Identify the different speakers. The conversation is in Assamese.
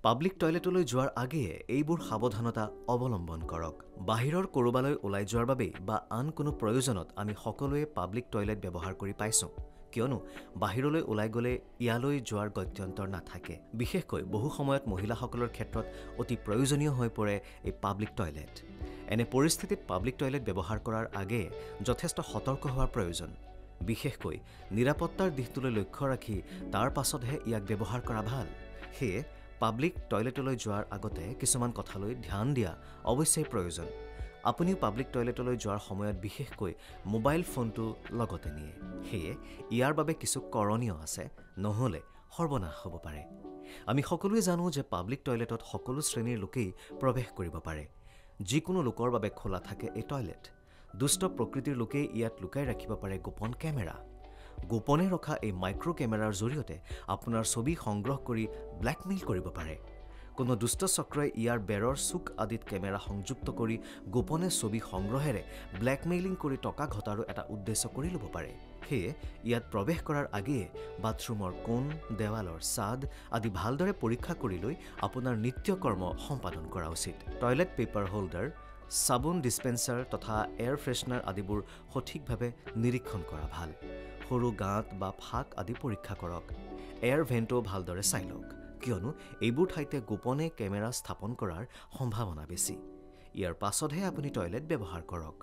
Speaker 1: পাব্লিক টয়লেটলৈ যোৱাৰ আগেয়ে এইবোৰ সাৱধানতা অৱলম্বন কৰক। বাহিৰৰ ক'ৰবালৈ ওলাই যোৱাৰ বাবে বা আন কোনো প্ৰয়োজনত আমি সকলোৱে পাব্লিক টয়লেট ব্যৱহাৰ কৰি পাইছোঁ, কিয়নো বাহিৰলৈ ওলাই গ'লে ইয়ালৈ যোৱাৰ গত্যন্তৰ নাথাকে। বিশেষকৈ বহু সময়ত মহিলাসকলৰ ক্ষেত্ৰত অতি প্ৰয়োজনীয় হৈ পৰে এই পাব্লিক টয়লেট। এনে পৰিস্থিতিত পাব্লিক টয়লেট ব্যৱহাৰ কৰাৰ আগেয়ে যথেষ্ট সতৰ্ক হোৱাৰ প্ৰয়োজন। বিশেষকৈ নিৰাপত্তাৰ দিশটোলৈ লক্ষ্য ৰাখি তাৰ পাছতহে ইয়াক ব্যৱহাৰ কৰা ভাল। সেয়ে পাব্লিক টয়লেটলৈ যোৱাৰ আগতে কিছুমান কথালৈ ধ্যান দিয়া অৱশ্যেই প্ৰয়োজন। আপুনিও পাব্লিক টয়লেটলৈ যোৱাৰ সময়ত বিশেষকৈ মোবাইল ফোনটো লগতে নিয়ে। সেয়ে ইয়াৰ বাবে কিছু কৰণীয় আছে, নহ'লে সৰ্বনাশ হ'ব পাৰে। আমি সকলোৱে জানো যে পাব্লিক টয়লেটত সকলো শ্ৰেণীৰ লোকেই প্ৰৱেশ কৰিব পাৰে। যিকোনো লোকৰ বাবে খোলা থাকে এই টয়লেট। দুষ্ট প্ৰকৃতিৰ লোকেই ইয়াত লুকাই ৰাখিব পাৰে গোপন কেমেৰা। গোপনে ৰখা এই মাইক্ৰ' কেমেৰাৰ জৰিয়তে আপোনাৰ ছবি সংগ্ৰহ কৰি ব্লেকমেইল কৰিব পাৰে। কোনো দুষ্ট চক্ৰই ইয়াৰ বেৰৰ চুক আদিত কেমেৰা সংযুক্ত কৰি গোপনে ছবি সংগ্ৰহেৰে ব্লেকমেইলিং কৰি টকা ঘটাৰো এটা উদ্দেশ্য কৰি ল'ব পাৰে। সেয়ে ইয়াত প্ৰৱেশ কৰাৰ আগেয়ে বাথৰুমৰ কোণ, দেৱালৰ ছাদ আদি ভালদৰে পৰীক্ষা কৰি লৈ আপোনাৰ নিত্যকৰ্ম সম্পাদন কৰা উচিত। টয়লেট পেপাৰ হোল্ডাৰ, চাবোন ডিছপেন্সাৰ তথা এয়াৰ ফ্ৰেছনাৰ আদিবোৰ সঠিকভাৱে নিৰীক্ষণ কৰা ভাল। সৰু গাঁত বা ফাঁক আদি পৰীক্ষা কৰক। এয়াৰ ভেণ্টো ভালদৰে চাই লওক, কিয়নো এইবোৰ ঠাইতে গোপনে কেমেৰা স্থাপন কৰাৰ সম্ভাৱনা বেছি। ইয়াৰ পাছতহে আপুনি টয়লেট ব্যৱহাৰ কৰক।